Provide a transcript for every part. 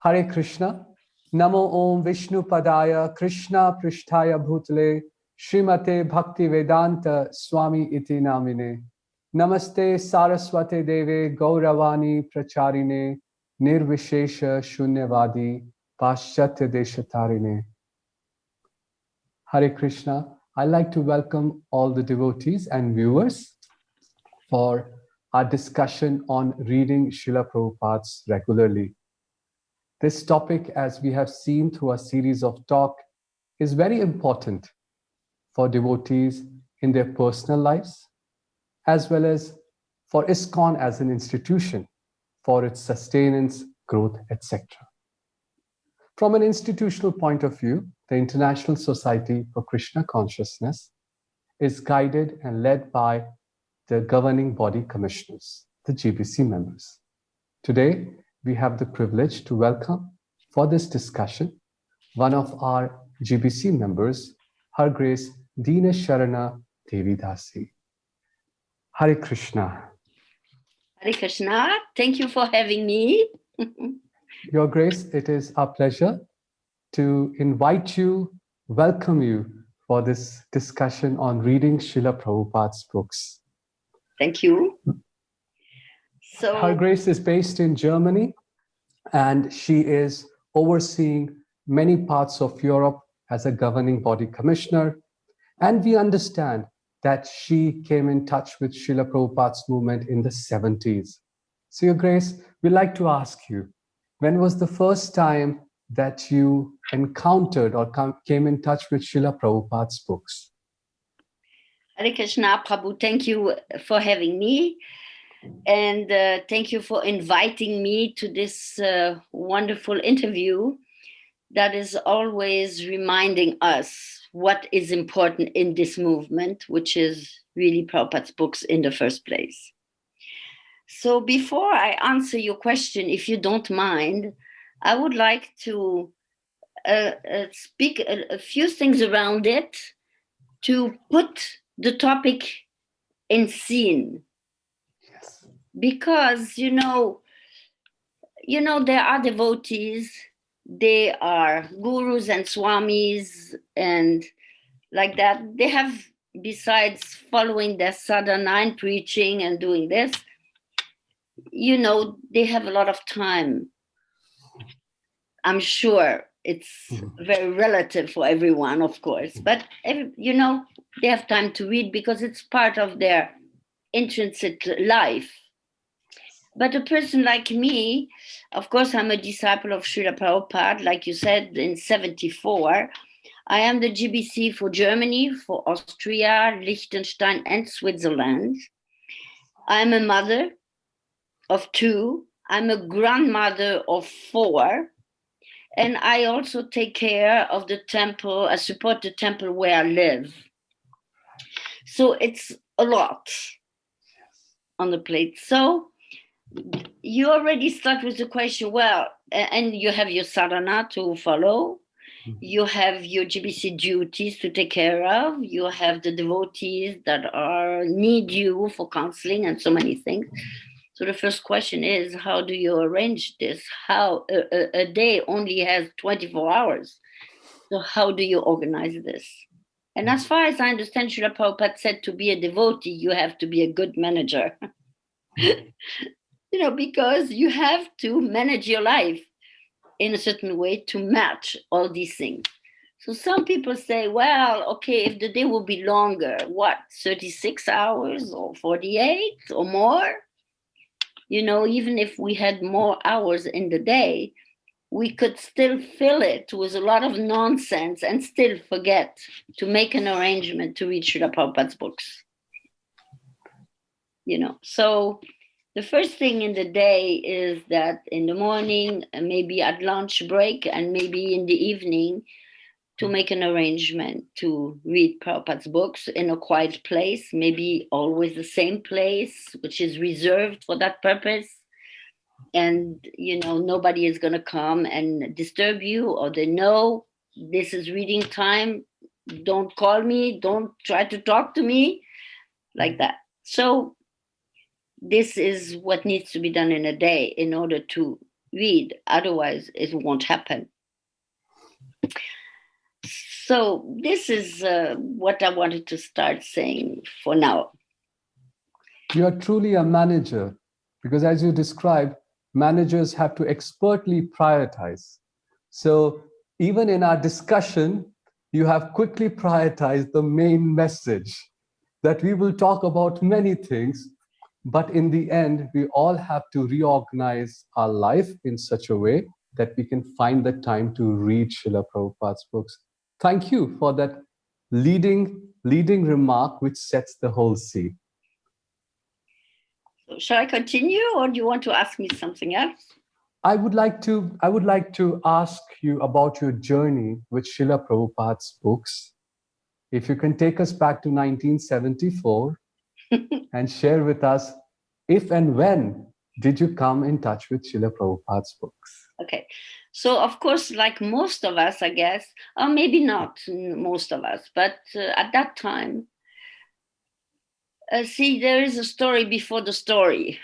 Hare Krishna. Namo Om Vishnu Padaya Krishna Prishtaya Bhutale Srimate Bhakti Vedanta Swami Iti Namine. Namaste Saraswate Deve Gauravani Pracharine Nirvishesha Shunyavadi Paschatya Deshatarine. Hare Krishna. I'd like to welcome all the devotees and viewers for our discussion on reading Srila Prabhupada's regularly. This topic, as we have seen through a series of talk, is very important for devotees in their personal lives, as well as for ISKCON as an institution, for its sustenance, growth, etc. From an institutional point of view, the International Society for Krishna Consciousness is guided and led by the governing body commissioners, the GBC members. Today, we have the privilege to welcome for this discussion one of our GBC members, Her Grace Dina Sharana Devi Dasi. Hare Krishna. Hare Krishna. Thank you for having me. Your Grace, it is our pleasure to invite you, welcome you for this discussion on reading Srila Prabhupada's books. Thank you. Her Grace is based in Germany, and she is overseeing many parts of Europe as a governing body commissioner. And we understand that she came in touch with Srila Prabhupada's movement in the 70s. So, Your Grace, we'd like to ask you, when was the first time that you encountered or came in touch with Srila Prabhupada's books? Hare Krishna, Prabhu, thank you for having me. And thank you for inviting me to this wonderful interview that is always reminding us what is important in this movement, which is really Prabhupada's books in the first place. So before I answer your question, if you don't mind, I would like to speak a few things around it to put the topic in scene. Because, you know, there are devotees, they are gurus and swamis and like that. They have, besides following their sadhana and preaching and doing this, they have a lot of time. I'm sure it's very relative for everyone, of course, but, they have time to read because it's part of their intrinsic life. But a person like me, of course, I'm a disciple of Srila Prabhupada, like you said, in 1974. I am the GBC for Germany, for Austria, Liechtenstein, and Switzerland. I'm a mother of 2. I'm a grandmother of 4. And I also take care of the temple. I support the temple where I live. So it's a lot on the plate. So you already start with the question, well, and you have your sadhana to follow. You have your GBC duties to take care of. You have the devotees that need you for counseling and so many things. So the first question is, how do you arrange this? How a day only has 24 hours. So how do you organize this? And as far as I understand, Srila Prabhupada said to be a devotee, you have to be a good manager. Because you have to manage your life in a certain way to match all these things. So some people say, well, okay, if the day will be longer, 36 hours or 48 or more? Even if we had more hours in the day, we could still fill it with a lot of nonsense and still forget to make an arrangement to read Srila Prabhupada's books. So the first thing in the day is that in the morning, maybe at lunch break, and maybe in the evening, to make an arrangement to read Prabhupada's books in a quiet place, maybe always the same place, which is reserved for that purpose. And, nobody is going to come and disturb you, or they know this is reading time. Don't call me. Don't try to talk to me like that. So this is what needs to be done in a day in order to read, otherwise it won't happen. So this is what I wanted to start saying for now. You are truly a manager, because as you described, managers have to expertly prioritize. So even in our discussion, you have quickly prioritized the main message that we will talk about many things, but in the end, we all have to reorganize our life in such a way that we can find the time to read Srila Prabhupada's books. Thank you for that leading remark, which sets the whole scene. So shall I continue, or do you want to ask me something else? I would like to ask you about your journey with Srila Prabhupada's books. If you can take us back to 1974 and share with us if and when did you come in touch with Srila Prabhupada's books? Okay. So, of course, like most of us, I guess, or maybe not most of us, but at that time, see, there is a story before the story.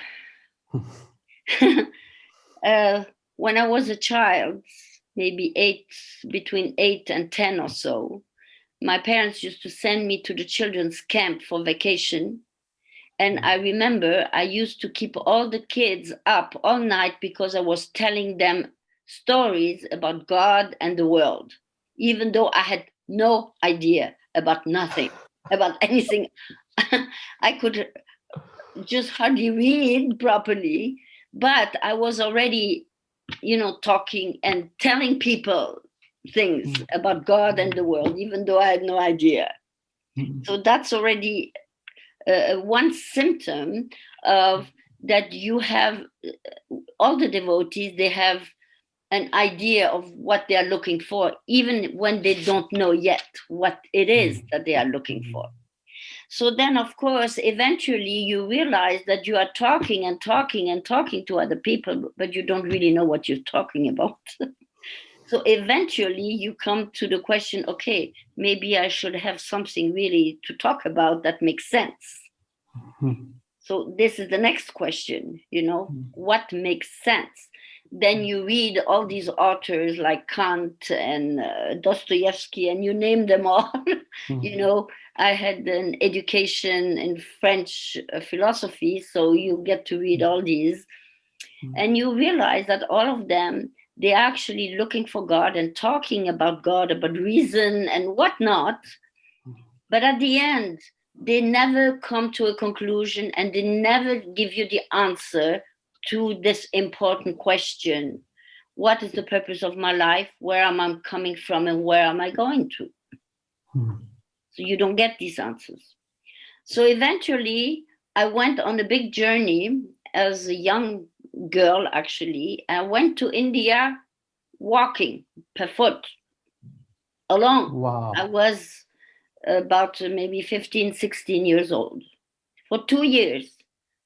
When I was a child, maybe between 8 and 10 or so, my parents used to send me to the children's camp for vacation. And I remember I used to keep all the kids up all night because I was telling them stories about God and the world, even though I had no idea about nothing, about anything. I could just hardly read properly, but I was already, talking and telling people things about God and the world, even though I had no idea. So that's already one symptom of that you have all the devotees, they have an idea of what they are looking for, even when they don't know yet what it is that they are looking for. So then, of course, eventually you realize that you are talking and talking and talking to other people, but you don't really know what you're talking about. So eventually you come to the question, okay, maybe I should have something really to talk about that makes sense. So this is the next question, what makes sense? Then you read all these authors like Kant and Dostoevsky, and you name them all. I had an education in French philosophy, so you get to read all these. And you realize that all of them, they're actually looking for God and talking about God, about reason and whatnot. But at the end, they never come to a conclusion, and they never give you the answer to this important question. What is the purpose of my life? Where am I coming from, and where am I going to? So you don't get these answers. So eventually, I went on a big journey as a young girl, actually. I went to India walking per foot alone. Wow. I was about maybe 15, 16 years old. For 2 years,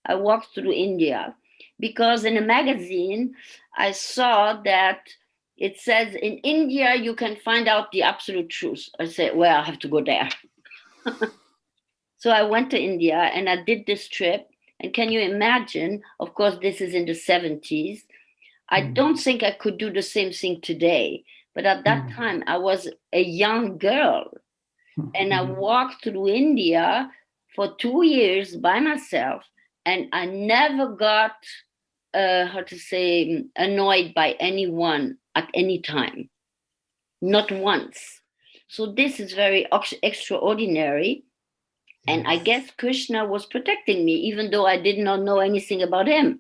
I walked through India because in a magazine, I saw that it says in India, you can find out the absolute truth. I said, well, I have to go there. So I went to India and I did this trip. And can you imagine? Of course, this is in the 70s. I don't think I could do the same thing today. But at that time, I was a young girl. And I walked through India for 2 years by myself. And I never got, annoyed by anyone at any time. Not once. So this is very extraordinary. And I guess Krishna was protecting me, even though I did not know anything about him.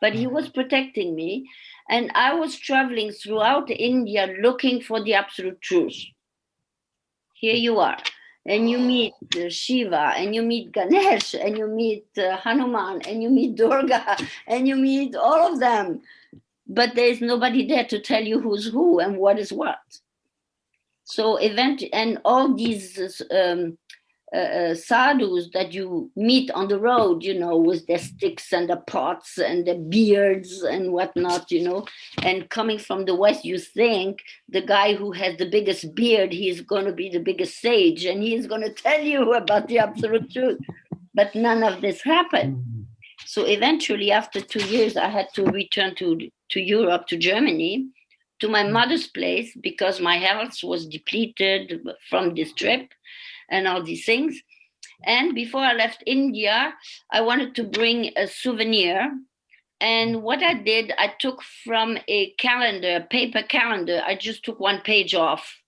But he was protecting me. And I was traveling throughout India looking for the absolute truth. Here you are. And you meet Shiva, and you meet Ganesh, and you meet Hanuman, and you meet Durga, and you meet all of them. But there is nobody there to tell you who's who and what is what. So and all these sadhus that you meet on the road, with their sticks and the pots and the beards and whatnot, and coming from the West, you think the guy who has the biggest beard, he's going to be the biggest sage and he's going to tell you about the absolute truth. But none of this happened. So eventually, after 2 years, I had to return to Europe, to Germany, to my mother's place, because my health was depleted from this trip and all these things. And before I left India, I wanted to bring a souvenir. And what I did, I took from a calendar, a paper calendar, I just took one page off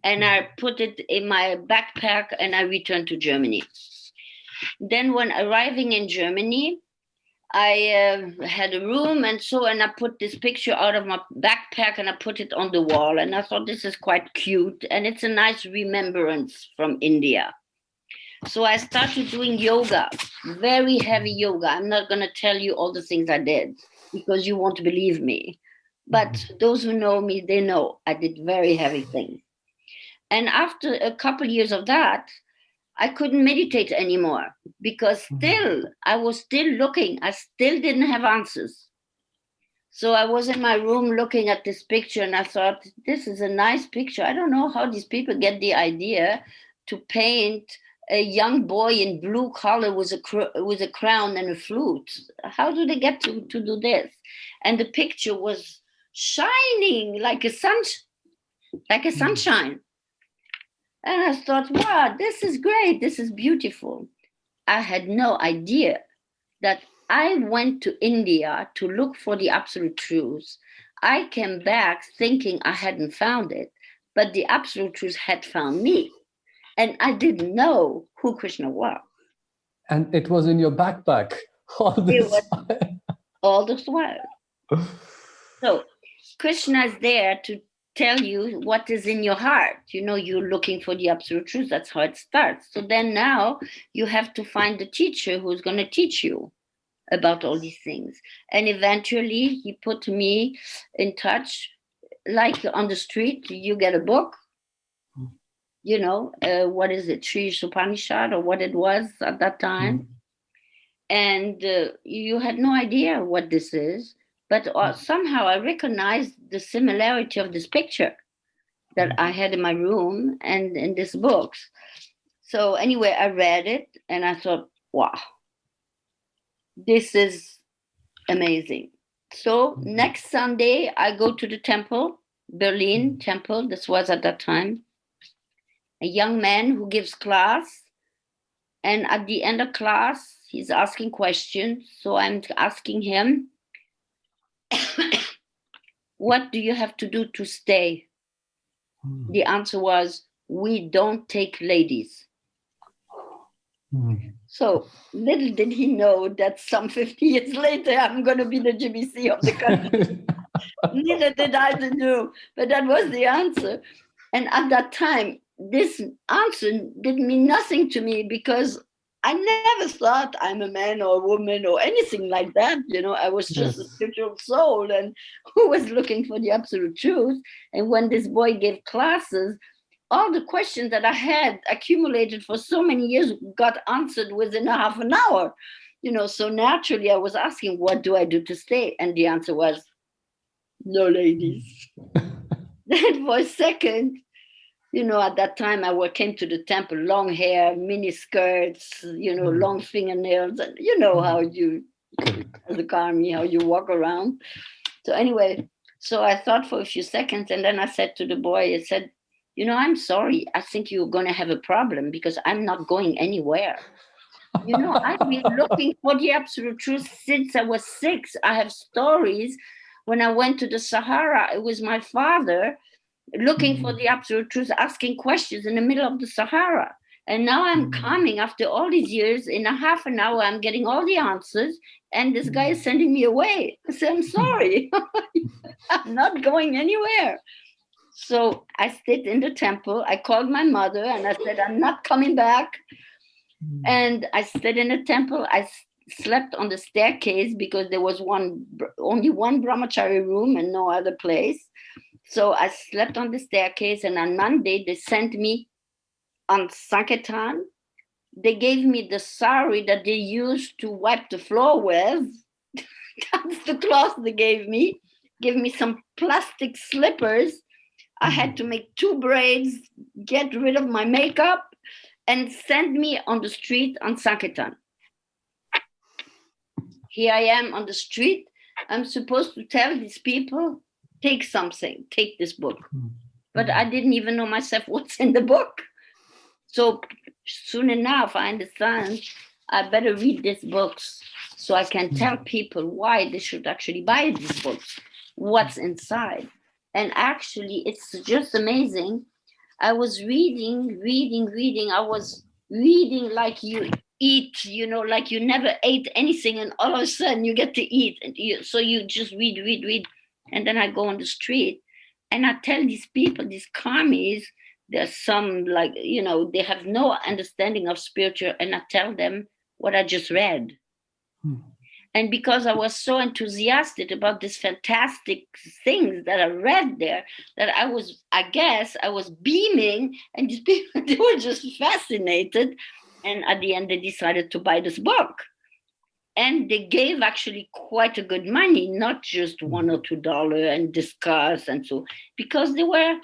and I put it in my backpack and I returned to Germany. Then when arriving in Germany, I had a room and I put this picture out of my backpack and I put it on the wall. And I thought this is quite cute and it's a nice remembrance from India. So I started doing yoga, very heavy yoga. I'm not going to tell you all the things I did because you won't believe me. But those who know me, they know I did very heavy things. And after a couple years of that, I couldn't meditate anymore because I was still looking. I still didn't have answers. So I was in my room looking at this picture and I thought, this is a nice picture. I don't know how these people get the idea to paint a young boy in blue collar with a crown and a flute. How do they get to do this? And the picture was shining like a sunshine. And I thought, wow, this is great. This is beautiful. I had no idea that I went to India to look for the absolute truth. I came back thinking I hadn't found it, but the absolute truth had found me. And I didn't know who Krishna was. And it was in your backpack all this while. All this while. So Krishna is there to tell you what is in your heart. You're looking for the absolute truth. That's how it starts. So then now you have to find the teacher who's going to teach you about all these things. And eventually he put me in touch, like on the street, you get a book, what is it, Sri Upanishad or what it was at that time. And you had no idea what this is. But somehow I recognized the similarity of this picture that I had in my room and in these books. So anyway, I read it and I thought, wow, this is amazing. So next Sunday, I go to the temple, Berlin temple. This was at that time. A young man who gives class. And at the end of class, he's asking questions. So I'm asking him, what do you have to do to stay? The answer was, we don't take ladies. So little did he know that some 50 years later, I'm going to be the GBC of the country. Neither did I know, but that was the answer. And at that time, this answer didn't mean nothing to me because I never thought I'm a man or a woman or anything like that. I was just a spiritual soul and who was looking for the absolute truth. And when this boy gave classes, all the questions that I had accumulated for so many years got answered within a half an hour. So naturally I was asking, what do I do to stay? And the answer was, no ladies. Then for a second, at that time I came to the temple, long hair, mini skirts, long fingernails, and how you, as a karmi, how you walk around. So anyway, so I thought for a few seconds, and then I said to the boy, I said, I'm sorry, I think you're going to have a problem because I'm not going anywhere. I've been looking for the absolute truth since I was 6. I have stories. When I went to the Sahara, it was my father looking for the absolute truth, asking questions in the middle of the Sahara. And now I'm coming after all these years. In a half an hour, I'm getting all the answers. And this guy is sending me away. I said, I'm sorry. I'm not going anywhere. So I stayed in the temple. I called my mother and I said, I'm not coming back. And I stayed in the temple. I slept on the staircase because there was only one brahmachari room and no other place. So I slept on the staircase, and on Monday they sent me on Sankirtan. They gave me the sari that they used to wipe the floor with. That's the cloth they gave me. Gave me some plastic slippers. I had to make 2 braids, get rid of my makeup, and send me on the street on Sankirtan. here I am on the street. I'm supposed to tell these people, take something, take this book. But I didn't even know myself what's in the book. So soon enough, I understand I better read these books so I can tell people why they should actually buy these books, what's inside. And actually, it's just amazing. I was reading. I was reading like you eat, like you never ate anything, and all of a sudden you get to eat. And so you just read. And then I go on the street and I tell these people, these karmis, there's some they have no understanding of spiritual, and I tell them what I just read. And because I was so enthusiastic about these fantastic things that I read there, that I guess I was beaming, and these people, they were just fascinated. And at the end, they decided to buy this book. And they gave actually quite a good money, not just $1 or $2 and discuss and so, because they were,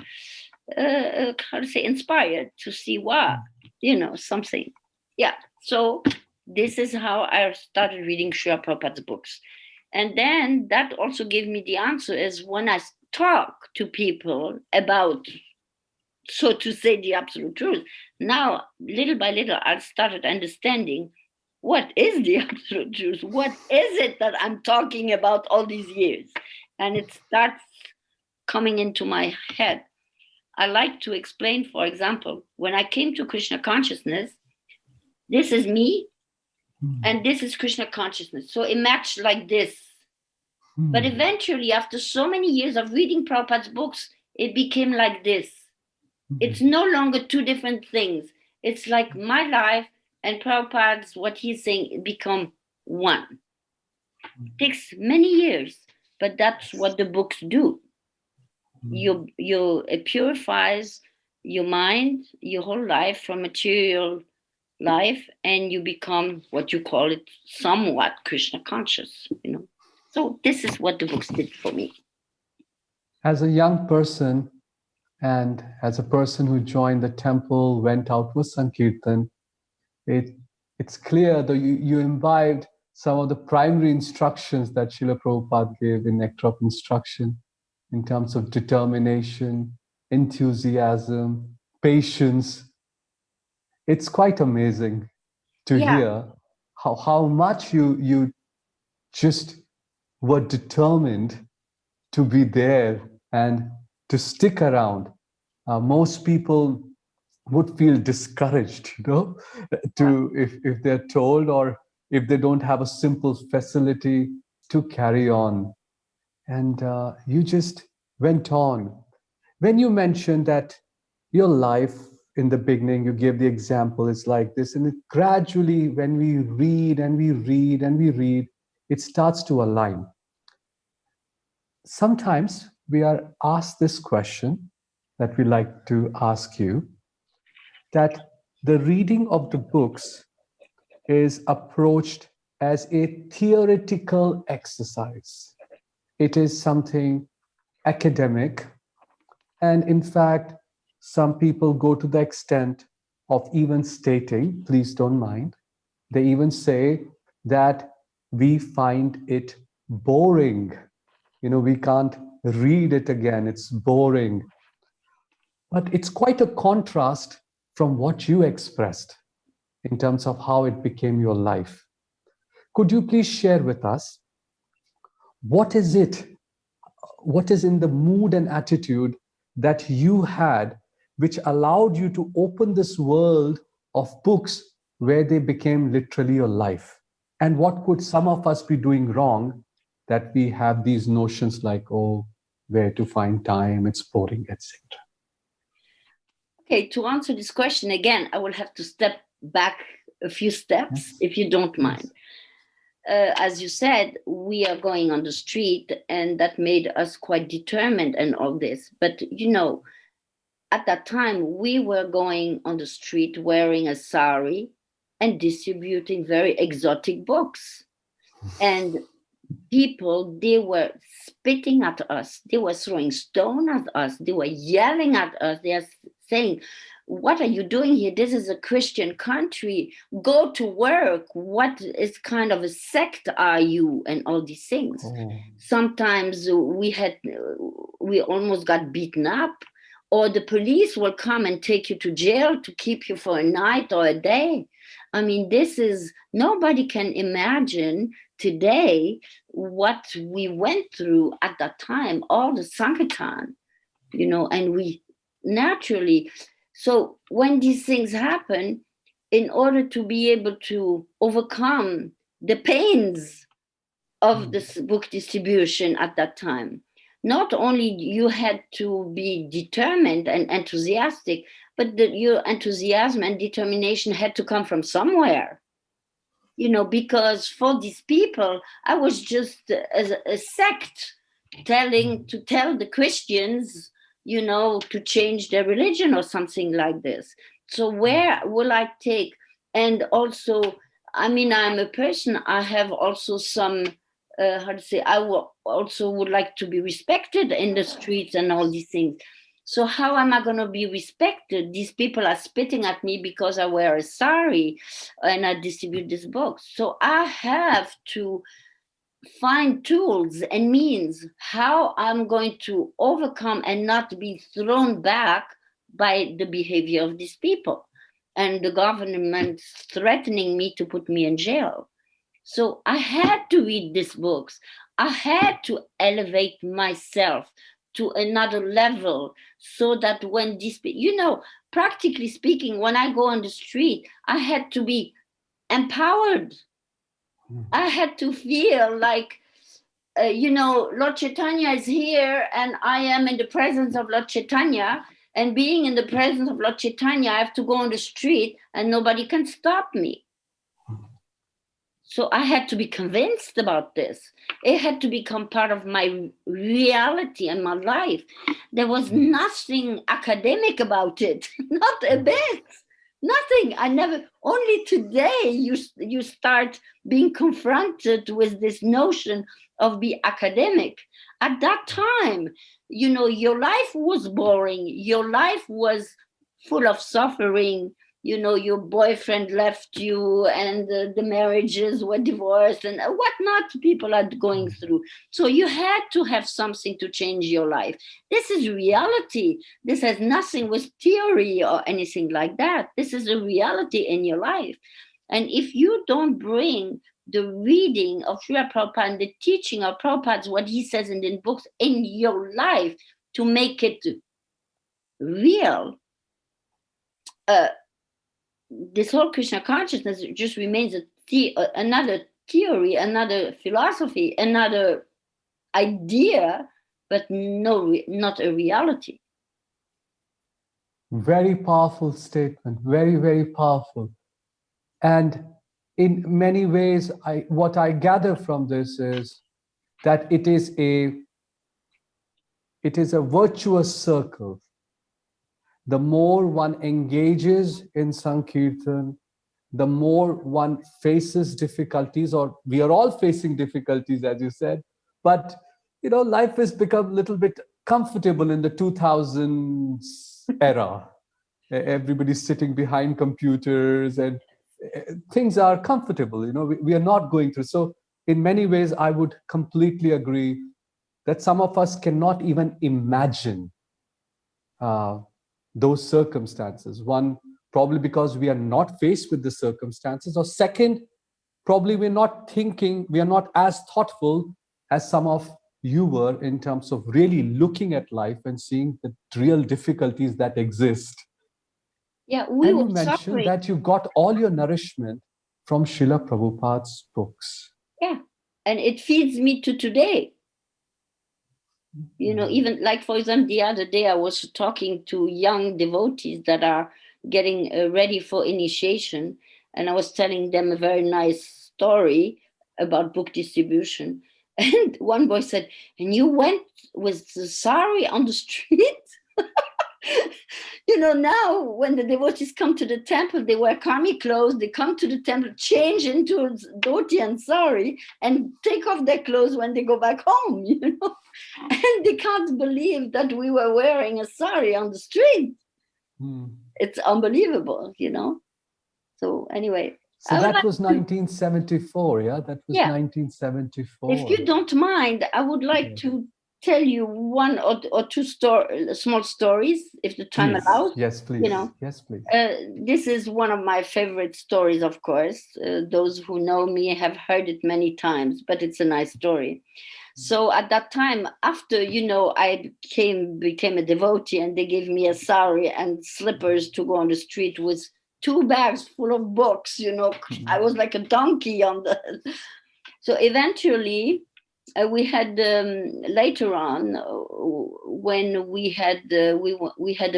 inspired to see something. Yeah. So this is how I started reading Srila Prabhupada's books. And then that also gave me the answer, is when I talk to people about, so to say, the absolute truth. Now, little by little, I started understanding what is the absolute truth? What is it that I'm talking about all these years? And it starts coming into my head. I like to explain, for example, when I came to Krishna consciousness, this is me, and this is Krishna consciousness. So it matched like this. But eventually, after so many years of reading Prabhupada's books, it became like this. It's no longer two different things. It's like my life and Prabhupada's, what he's saying, become one. It takes many years, but that's what the books do. It purifies your mind, your whole life from material life, and you become what you call it somewhat Krishna conscious, So this is what the books did for me. As a young person, and as a person who joined the temple, went out with Sankirtan, it's clear that you imbibed some of the primary instructions that Srila Prabhupada gave in Nectar of Instruction, in terms of determination, enthusiasm, patience. It's quite amazing to hear how much you just were determined to be there and to stick around. Most people would feel discouraged, if they're told, or if they don't have a simple facility to carry on. And you just went on. When you mentioned that your life in the beginning, you gave the example, it's like this, and it gradually, when we read and we read and we read, it starts to align. Sometimes we are asked this question that we like to ask you, that the reading of the books is approached as a theoretical exercise. It is something academic. And in fact, some people go to the extent of even stating, please don't mind, they even say that we find it boring. We can't read it again, it's boring. But it's quite a contrast from what you expressed in terms of how it became your life. Could you please share with us, what is it? What is in the mood and attitude that you had, which allowed you to open this world of books where they became literally your life? And what could some of us be doing wrong, that we have these notions like, oh, where to find time, it's boring, etc. Okay, to answer this question again, I will have to step back a few steps, if you don't mind. As you said, we are going on the street, and that made us quite determined and all this. But, at that time, we were going on the street wearing a sari and distributing very exotic books. And people, they were spitting at us. They were throwing stones at us. They were yelling at us. They are saying, what are you doing here? This is a Christian country. Go to work. What is kind of a sect are you? And all these things. Oh. Sometimes we almost got beaten up, or the police will come and take you to jail to keep you for a night or a day. I mean, nobody can imagine today what we went through at that time, all the Sankirtan, and we naturally. So when these things happen, in order to be able to overcome the pains of this book distribution at that time, not only you had to be determined and enthusiastic, but your enthusiasm and determination had to come from somewhere, because for these people, I was just a sect to tell the Christians, to change their religion or something like this. So where will I take? And also, I mean, I'm a person, I have also some, how to say, also would like to be respected in the streets and all these things. So how am I going to be respected? These people are spitting at me because I wear a sari and I distribute this book. So I have to find tools and means how I'm going to overcome and not be thrown back by the behavior of these people and the government threatening me to put me in jail. So I had to read these books. I had to elevate myself to another level so that when these, practically speaking, when I go on the street, I had to be empowered. I had to feel like, Lord Chaitanya is here and I am in the presence of Lord Chaitanya. And being in the presence of Lord Chaitanya, I have to go on the street and nobody can stop me. So I had to be convinced about this. It had to become part of my reality and my life. There was nothing academic about it, not a bit. Nothing. Only today you start being confronted with this notion of being academic. At that time, your life was boring. Your life was full of suffering. Your boyfriend left you and the marriages were divorced and whatnot people are going through. So you had to have something to change your life. This is reality. This has nothing with theory or anything like that. This is a reality in your life. And if you don't bring the reading of Srila Prabhupada and the teaching of Prabhupada, what he says in the books, in your life to make it real, this whole Krishna consciousness just remains another theory, another philosophy, another idea, but not a reality. Very powerful statement, very, very powerful. And in many ways, what I gather from this is that it is a virtuous circle. The more one engages in Sankirtan, the more one faces difficulties, or we are all facing difficulties, as you said. But, life has become a little bit comfortable in the 2000s era. Everybody's sitting behind computers and things are comfortable. We are not going through. So in many ways, I would completely agree that some of us cannot even imagine those circumstances. One, probably because we are not faced with the circumstances, or second, probably we are not as thoughtful as some of you were in terms of really looking at life and seeing the real difficulties that exist. Yeah, and you mentioned that you got all your nourishment from Srila Prabhupada's books. Yeah, and it feeds me to today. Even like, for example, the other day I was talking to young devotees that are getting ready for initiation, and I was telling them a very nice story about book distribution. And one boy said, "And you went with the sari on the street?" Now when the devotees come to the temple, they wear kami clothes, they come to the temple, change into dhoti and sari, and take off their clothes when they go back home, And they can't believe that we were wearing a sari on the street. it's unbelievable, you know. So anyway, So I would that like was to, 1974, yeah? That was yeah, if 1974. you don't mind, I would like Yeah. to tell you one or two small stories, if the time Please. allows. Yes, You please. know, Yes, please. this is one of my favorite stories, of course. Those who know me have heard it many times, but it's a nice story. So at that time, after, you know, I became a devotee, and they gave me a sari and slippers to go on the street with 2 bags full of books, you know. I was like a donkey on the. So eventually, we had later on, when we had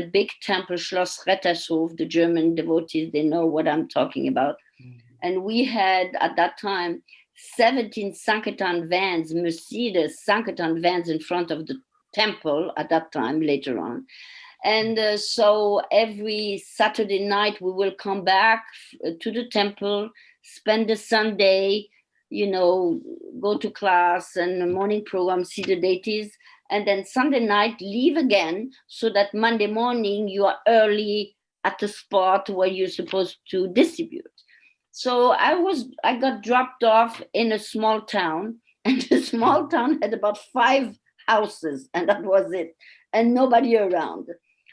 a big temple, Schloss Rettershof. The German devotees, they know what I'm talking about. And we had at that time 17 Sankirtan vans, Mercedes Sankirtan vans in front of the temple at that time, later on. And so every Saturday night we will come back to the temple, spend the Sunday, you know, go to class and morning program, see the deities, and then Sunday night leave again, so that Monday morning you are early at the spot where you're supposed to distribute. So I got dropped off in a small town, and the small town had about 5 houses, and that was it, and nobody around.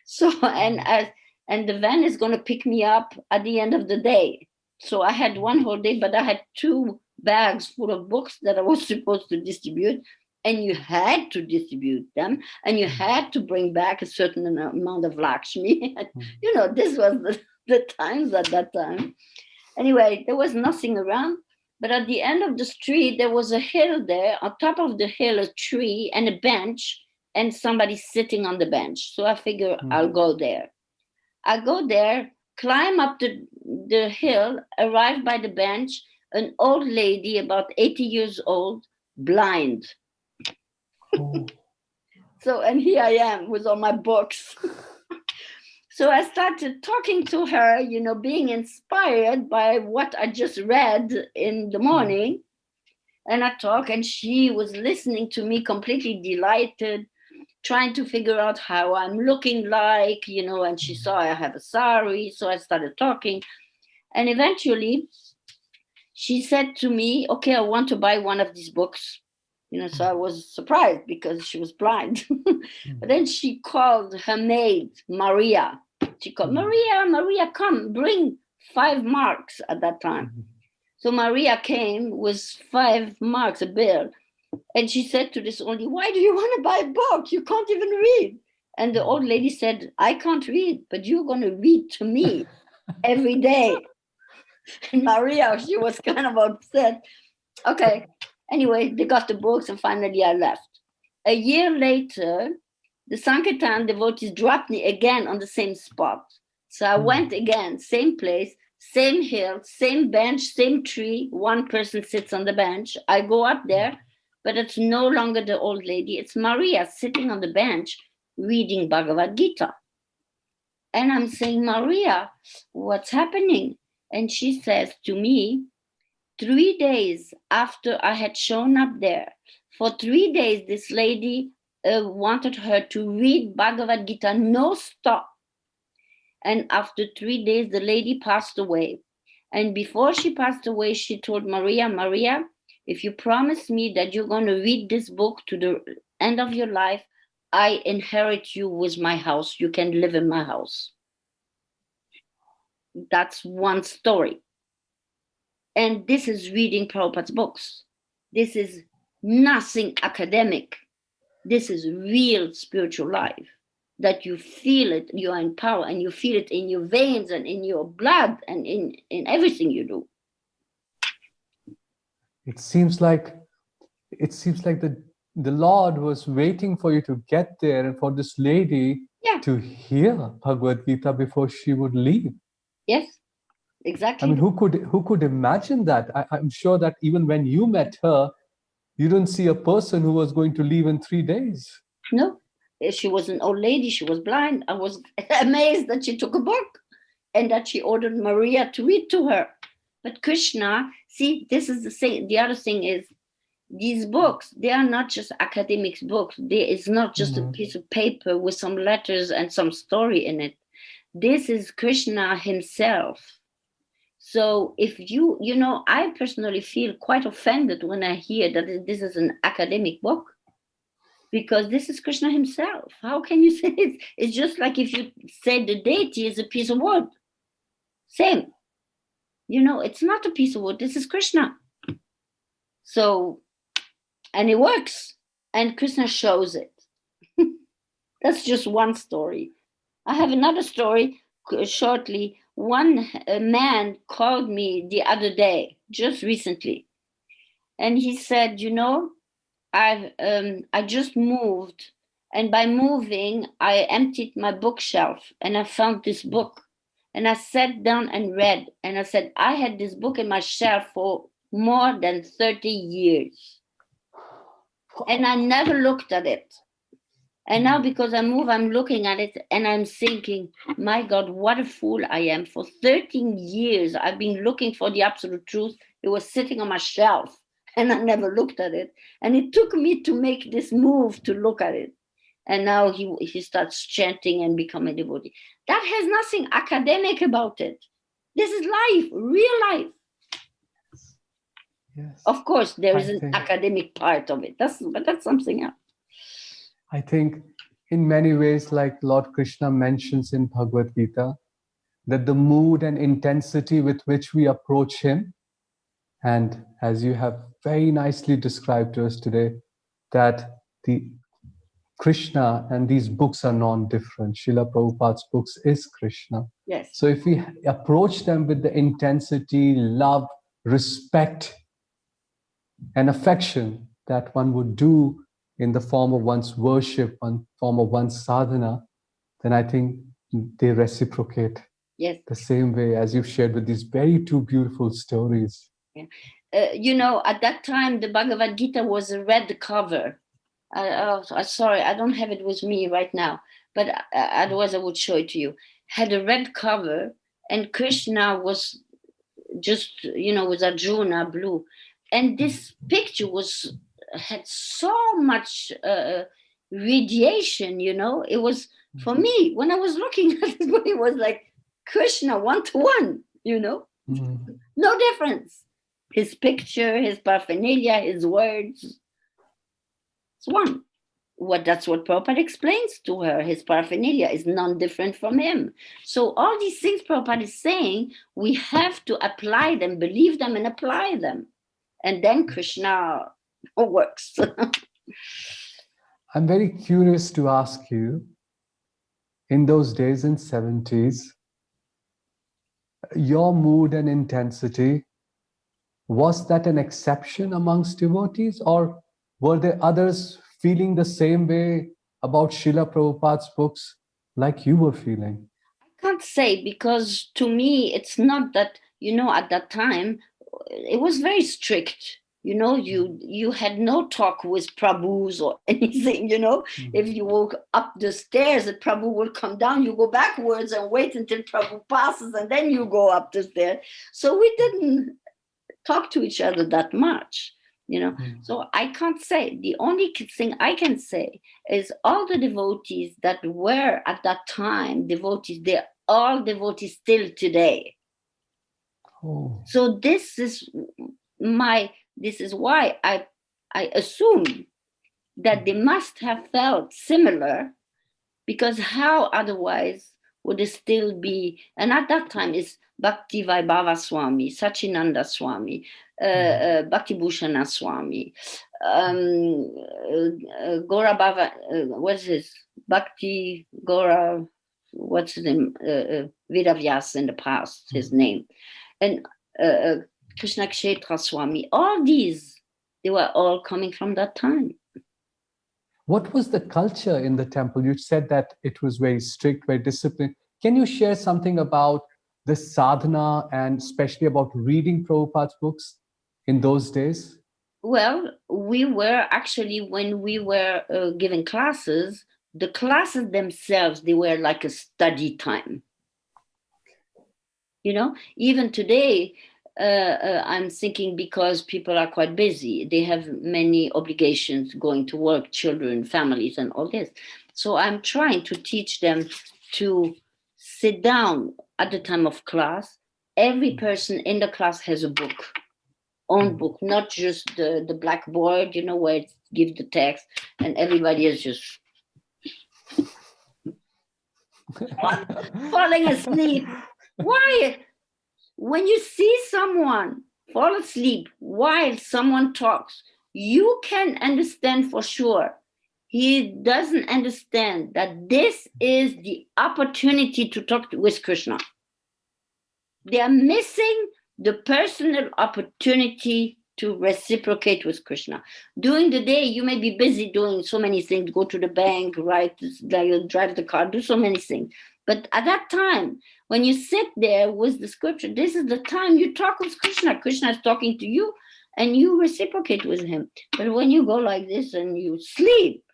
So and the van is going to pick me up at the end of the day. So I had one whole day, but I had 2 bags full of books that I was supposed to distribute, and you had to distribute them, and you had to bring back a certain amount of Lakshmi. You know, this was the times at that time. Anyway, there was nothing around, but at the end of the street, there was a hill there. On top of the hill, a tree and a bench, and somebody sitting on the bench. So I figure I'll go there. I go there, climb up the hill, arrive by the bench, an old lady, about 80 years old, blind. Oh. So, and here I am with all my books. So I started talking to her, you know, being inspired by what I just read in the morning. And I talked, and she was listening to me, completely delighted, trying to figure out how I'm looking like, you know, and she saw I have a sari. So I started talking. And eventually she said to me, okay, I want to buy one of these books. You know, so I was surprised because she was blind. But then she called her maid, Maria. She called, Maria, come, bring 5 marks at that time. So Maria came with 5 marks, a bill. And she said to this old lady, why do you want to buy a book? You can't even read. And the old lady said, I can't read, but you're going to read to me every day. And Maria, she was kind of upset. Okay. Anyway, they got the books, and finally I left. A year later, the Sankirtan devotees dropped me again on the same spot. So I went again, same place, same hill, same bench, same tree. One person sits on the bench. I go up there, but it's no longer the old lady. It's Maria sitting on the bench reading Bhagavad Gita. And I'm saying, Maria, what's happening? And she says to me, 3 days after I had shown up there, for 3 days, this lady wanted her to read Bhagavad Gita no stop. And after 3 days, the lady passed away. And before she passed away, she told Maria, Maria, if you promise me that you're going to read this book to the end of your life, I inherit you with my house. You can live in my house. That's one story. And this is reading Prabhupada's books. This is nothing academic. This is real spiritual life. That you feel it, you are in power, and you feel it in your veins and in your blood and in everything you do. It seems like the Lord was waiting for you to get there and for this lady to hear Bhagavad Gita before she would leave. Yes, exactly. I mean, who could imagine that? I'm sure that even when you met her, you didn't see a person who was going to leave in 3 days. No, she was an old lady. She was blind. I was amazed that she took a book and that she ordered Maria to read to her. But Krishna, see, this is the thing. The other thing is, these books, they are not just academic books. It's not just a piece of paper with some letters and some story in it. This is Krishna himself. So if I personally feel quite offended when I hear that this is an academic book, because this is Krishna himself. How can you say it? It's just like if you say the deity is a piece of wood. Same. It's not a piece of wood. This is Krishna. So, and it works. And Krishna shows it. That's just one story. I have another story shortly. One man called me the other day, just recently. And he said, I just moved. And by moving, I emptied my bookshelf and I found this book. And I sat down and read. And I said, I had this book in my shelf for more than 30 years. And I never looked at it. And now because I move, I'm looking at it and I'm thinking, my God, what a fool I am. For 13 years, I've been looking for the absolute truth. It was sitting on my shelf and I never looked at it. And it took me to make this move to look at it. And now he starts chanting and becoming a devotee. That has nothing academic about it. This is life, real life. Yes. Of course, there is an academic part of it. But that's something else. I think in many ways, like Lord Krishna mentions in Bhagavad Gita, that the mood and intensity with which we approach him, and as you have very nicely described to us today, that the Krishna and these books are non-different. Srila Prabhupada's books is Krishna. Yes. So if we approach them with the intensity, love, respect, and affection that one would do in the form of one's worship, one form of one's sadhana, then I think they reciprocate. Yes. The same way as you've shared with these very two beautiful stories. Yeah. At that time, the Bhagavad Gita was a red cover. Sorry, I don't have it with me right now, but otherwise I would show it to you. Had a red cover, and Krishna was just, with Arjuna blue. And this picture had so much radiation, It was, for me, when I was looking at it, it was like Krishna 1-to-1, No difference. His picture, his paraphernalia, his words. It's one. That's what Prabhupada explains to her. His paraphernalia is non-different from him. So all these things Prabhupada is saying, we have to apply them, believe them, and apply them. And then Krishna works. I'm very curious to ask you, in those days in 70s, your mood and intensity, was that an exception amongst devotees, or were there others feeling the same way about Srila Prabhupada's books like you were feeling? I can't say, because to me, it's not that, at that time, it was very strict. You had no talk with Prabhus or anything, If you walk up the stairs, the Prabhu will come down, you go backwards and wait until Prabhu passes, and then you go up the stairs. So we didn't talk to each other that much, So I can't say. The only thing I can say is all the devotees that were at that time devotees, they're all devotees still today. Oh. So this is why I assume that they must have felt similar, because how otherwise would it still be? And at that time is Bhakti Vaibhava Swami, Sachinanda Swami, Bhakti Bhushana Swami, Gora Bhava, what's his? Bhakti Gora, what's his name? Vedavyas in the past, his name. And Krishna Kshetra Swami, all these, they were all coming from that time. What was the culture in the temple? You said that it was very strict, very disciplined. Can you share something about the sadhana and especially about reading Prabhupada's books in those days? Well, we were actually, when we were giving classes, the classes themselves, they were like a study time. Even today, I'm thinking, because people are quite busy, they have many obligations, going to work, children, families, and all this. So I'm trying to teach them to sit down at the time of class, every person in the class has a book, own book, not just the blackboard, where it gives the text and everybody is just falling asleep. Why? When you see someone fall asleep while someone talks, you can understand for sure he doesn't understand that this is the opportunity to talk with Krishna. They are missing the personal opportunity to reciprocate with Krishna. During the day, you may be busy doing so many things, go to the bank, drive the car, do so many things. But at that time, when you sit there with the scripture, this is the time you talk with Krishna. Krishna is talking to you and you reciprocate with him. But when you go like this and you sleep,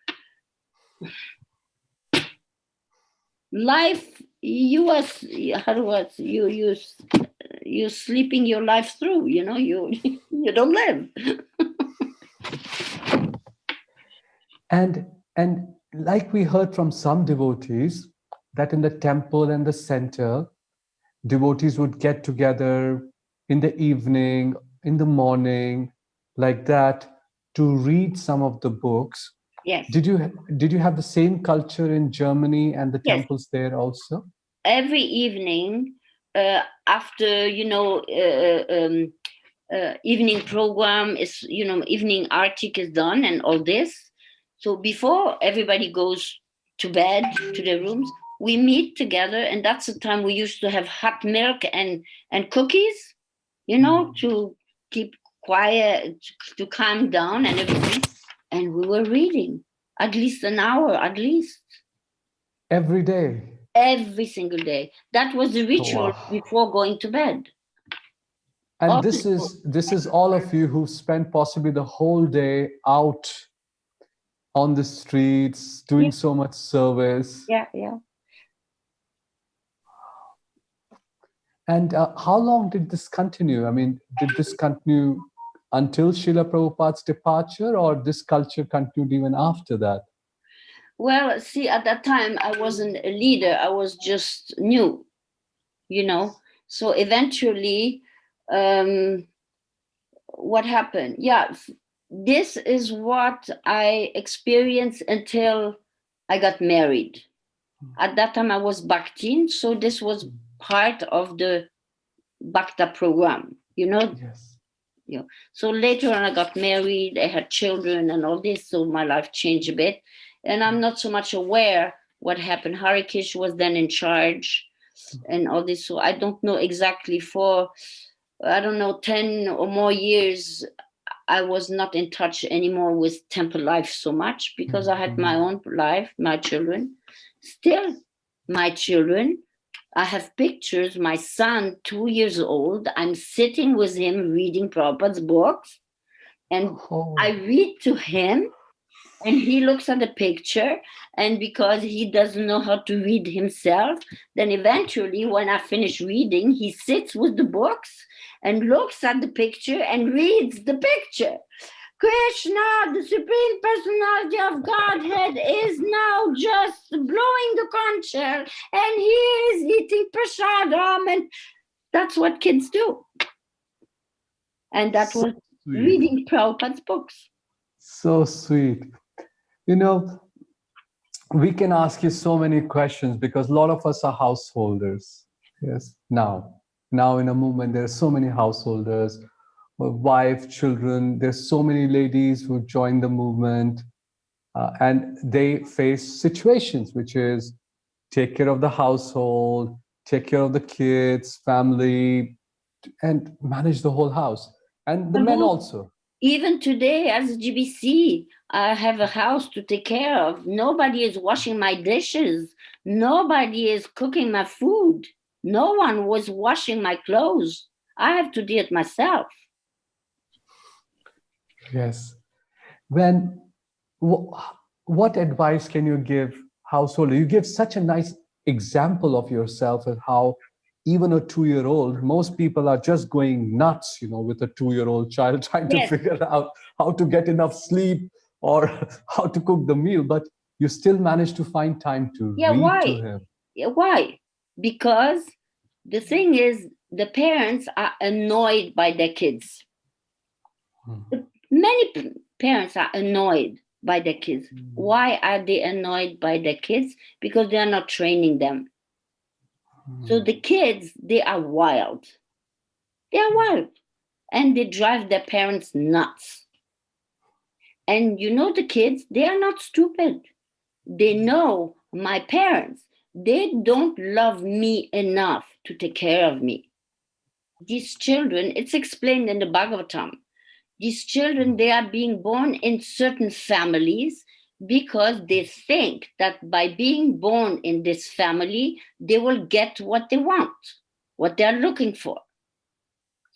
life, you're sleeping your life through, you don't live. And like we heard from some devotees, that in the temple and the center, devotees would get together in the evening, in the morning, like that, to read some of the books. Yes. Did you have the same culture in Germany and the temples there also? Every evening, after evening program is evening artik is done and all this. So before everybody goes to bed to their rooms, we meet together, and that's the time we used to have hot milk and cookies, to keep quiet, to calm down and everything. And we were reading at least an hour, at least. Every day? Every single day. That was the ritual before going to bed. And this is all of you who spent possibly the whole day out on the streets doing so much service. Yeah. And how long did this continue? I mean, did this continue until Srila Prabhupada's departure, or this culture continued even after that? Well, see, at that time, I wasn't a leader. I was just new, So eventually, what happened? Yeah, this is what I experienced until I got married. At that time, I was Bhaktin, so this was part of the Bhakta program, Yes. So later on, I got married, I had children and all this, so my life changed a bit. And I'm not so much aware what happened. Harikish was then in charge and all this, so I don't know exactly. For, 10 or more years, I was not in touch anymore with temple life so much because I had my own life, my children. Still, my children, I have pictures. My son, 2 years old, I'm sitting with him reading Prabhupada's books, and I read to him, and he looks at the picture, and because he doesn't know how to read himself, then eventually when I finish reading, he sits with the books and looks at the picture and reads the picture. Krishna, the Supreme Personality of Godhead, is now just blowing the conch shell, and he is eating prasadam, and that's what kids do. And that was reading Prabhupada's books. So sweet. We can ask you so many questions because a lot of us are householders. Yes, now in a movement, there are so many householders, wife, children. There's so many ladies who join the movement, and they face situations, which is take care of the household, take care of the kids, family, and manage the whole house. And the men also. Even today, as a GBC, I have a house to take care of. Nobody is washing my dishes. Nobody is cooking my food. No one was washing my clothes. I have to do it myself. Yes. What advice can you give householder? You give such a nice example of yourself and how even a 2-year-old, most people are just going nuts, with a 2-year-old child trying to figure out how to get enough sleep or how to cook the meal, but you still manage to find time to read to him. Yeah, why? because the thing is, the parents are annoyed by their kids. Many parents are annoyed by their kids. Why are they annoyed by their kids? Because they are not training them. So the kids, they are wild. They are wild. And they drive their parents nuts. And you know, the kids, they are not stupid. They know my parents, they don't love me enough to take care of me. These children, it's explained in the Bhagavatam, these children, they are being born in certain families because they think that by being born in this family, they will get what they want, what they are looking for.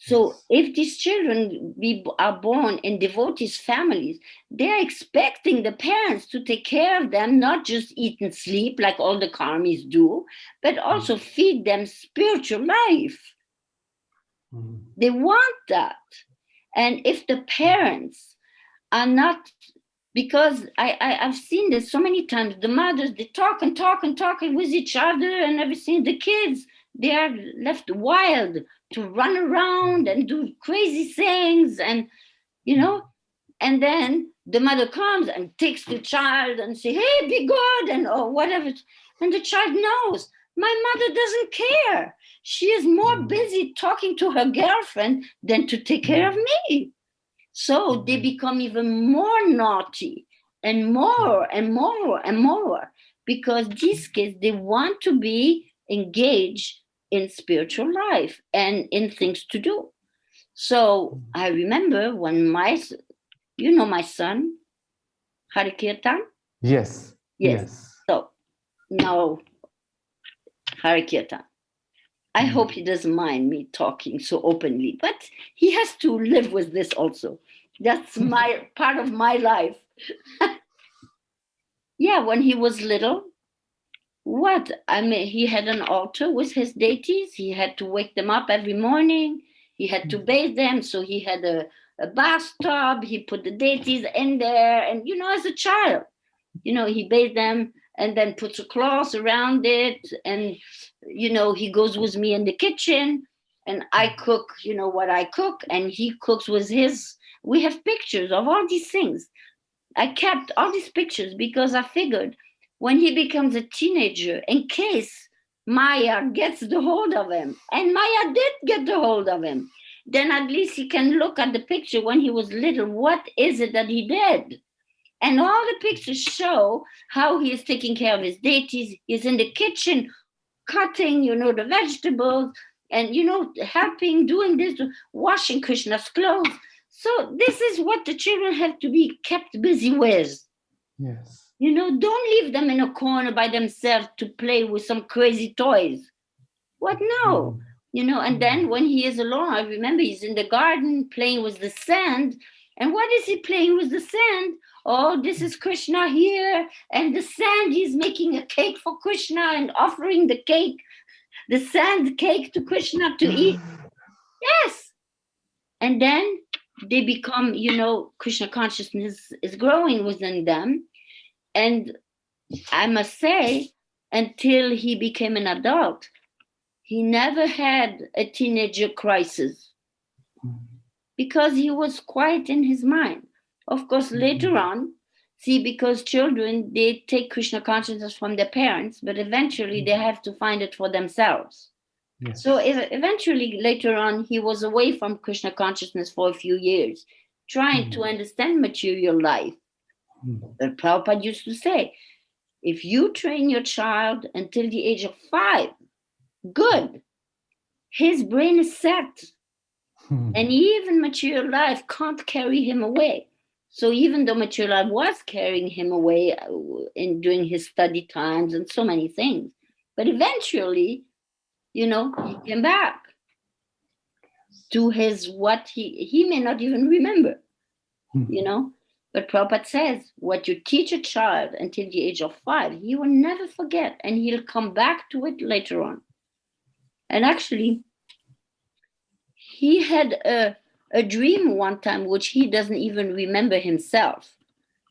So if these children are born in devotees' families, they are expecting the parents to take care of them, not just eat and sleep like all the karmis do, but also feed them spiritual life. They want that. And if the parents are not, because I've seen this so many times, the mothers, they talk and talk and talk with each other and everything. The kids, they are left wild to run around and do crazy things, and you know, and then the mother comes and takes the child and say, hey, be good, and or whatever. And the child knows my mother doesn't care. She is more busy talking to her girlfriend than to take care of me. So they become even more naughty and more and more and more, because these kids, they want to be engaged in spiritual life and in things to do. So I remember when my son, Hari Kirtan? Yes. Yes. So now, Hari Kirtan. I hope he doesn't mind me talking so openly, but he has to live with this also. That's my part of my life. Yeah, when he was little, he had an altar with his deities. He had to wake them up every morning. He had to bathe them. So he had a bathtub. He put the deities in there. And, as a child, he bathed them and then puts a cloth around it. And, he goes with me in the kitchen and I cook, what I cook. And he cooks with his. We have pictures of all these things. I kept all these pictures because I figured when he becomes a teenager, in case Maya gets the hold of him, and Maya did get the hold of him, then at least he can look at the picture when he was little. What is it that he did? And all the pictures show how he is taking care of his deities. He's in the kitchen cutting, the vegetables, and, helping, doing this, washing Krishna's clothes. So this is what the children have to be kept busy with. Yes. Don't leave them in a corner by themselves to play with some crazy toys. What? No. And then when he is alone, I remember he's in the garden playing with the sand. And what is he playing with the sand? Oh, this is Krishna here. And the sand, he's making a cake for Krishna and offering the cake, the sand cake to Krishna to eat. Yes. And then they become, Krishna consciousness is growing within them. And I must say, until he became an adult, he never had a teenager crisis because he was quiet in his mind. Of course, later on, because children, they take Krishna consciousness from their parents, but eventually they have to find it for themselves. Yes. So eventually, later on, he was away from Krishna consciousness for a few years, trying to understand material life. But Prabhupada used to say, if you train your child until the age of 5, good. His brain is set. And even material life can't carry him away. So even though material life was carrying him away during his study times and so many things, but eventually, he came back to what he may not even remember, But Prabhupada says, what you teach a child until the age of 5, he will never forget, and he'll come back to it later on. And actually, he had a dream one time, which he doesn't even remember himself.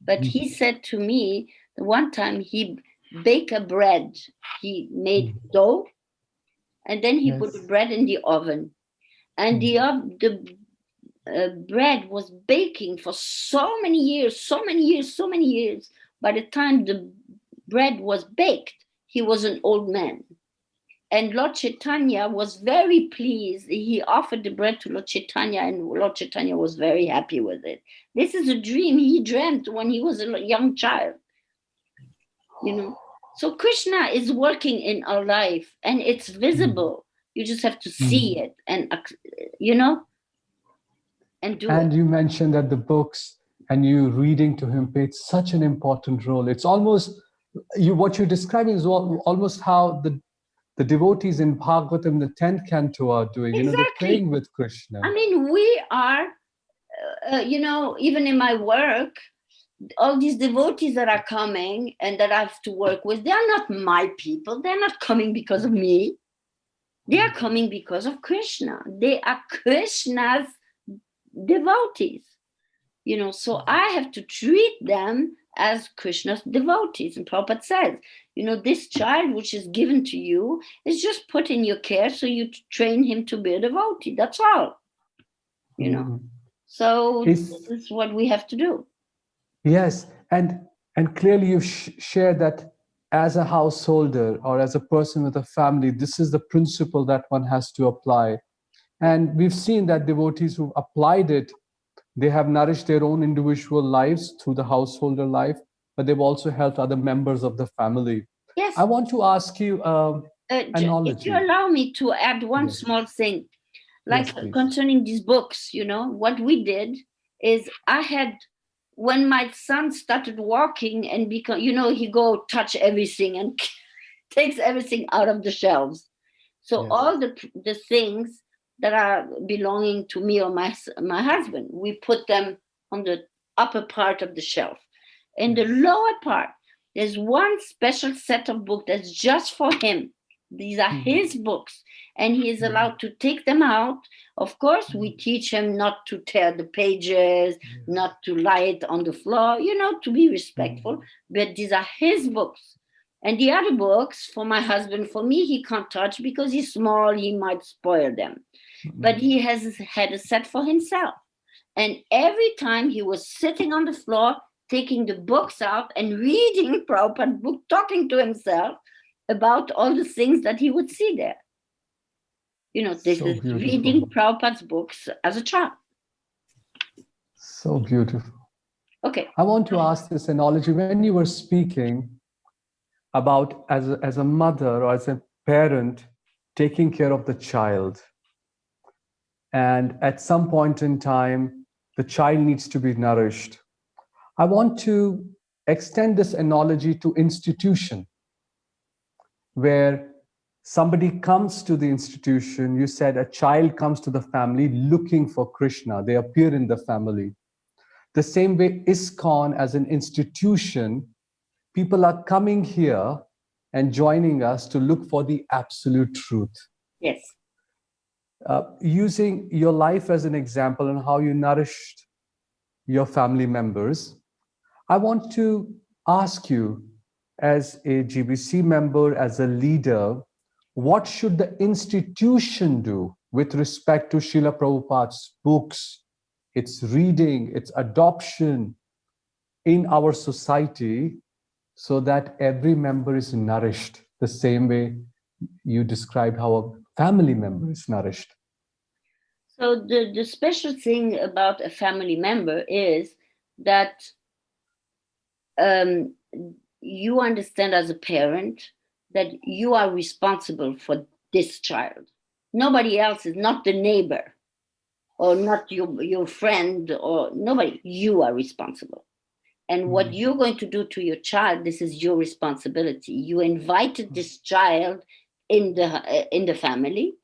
But he said to me, one time he baked a bread. He made dough, and then he put the bread in the oven, and the bread was baking for so many years, so many years, so many years. By the time the bread was baked, he was an old man. And Lord Chaitanya was very pleased. He offered the bread to Lord Chaitanya, and Lord Chaitanya was very happy with it. This is a dream he dreamt when he was a young child. So Krishna is working in our life, and it's visible. You just have to see it, and and do it. And you mentioned that the books and you reading to him played such an important role. It's almost what you're describing is almost how the devotees in Bhagavatam, the 10th canto, are doing. Exactly. They're playing with Krishna. I mean, we are, even in my work, all these devotees that are coming and that I have to work with, they are not my people. They're not coming because of me. They are coming because of Krishna. They are Krishna's devotees. So I have to treat them as Krishna's devotees. And Prabhupada says, this child which is given to you is just put in your care so you train him to be a devotee. That's all. So this is what we have to do. Yes, and clearly you share that as a householder or as a person with a family, this is the principle that one has to apply. And we've seen that devotees who've applied it, they have nourished their own individual lives through the householder life, but they've also helped other members of the family. Yes. I want to ask you analogy. If you allow me to add one small thing, like concerning these books, what we did is when my son started walking and he go touch everything and takes everything out of the shelves. So all the things that are belonging to me or my husband, we put them on the upper part of the shelf. In the lower part, there's one special set of books that's just for him. These are his books, and he is allowed to take them out. Of course, we teach him not to tear the pages, not to lie it on the floor, to be respectful. But these are his books. And the other books, for my husband, for me, he can't touch because he's small, he might spoil them. But he has had a set for himself. And every time he was sitting on the floor, taking the books out and reading Prabhupada's book, talking to himself about all the things that he would see there. This is reading Prabhupada's books as a child. So beautiful. Okay. I want to ask this analogy. When you were speaking about as a mother or as a parent taking care of the child, and at some point in time, the child needs to be nourished. I want to extend this analogy to institution, where somebody comes to the institution. You said a child comes to the family looking for Krishna. They appear in the family. The same way, ISKCON as an institution, people are coming here and joining us to look for the absolute truth. Yes. Using your life as an example and how you nourished your family members, I want to ask you, as a GBC member, as a leader, what should the institution do with respect to Srila Prabhupada's books, its reading, its adoption in our society, so that every member is nourished the same way you described how a family member is nourished? So the special thing about a family member is that you understand as a parent that you are responsible for this child. Nobody else is, not the neighbor or not your friend or nobody. You are responsible. And what you're going to do to your child, this is your responsibility. You invited this child in the family.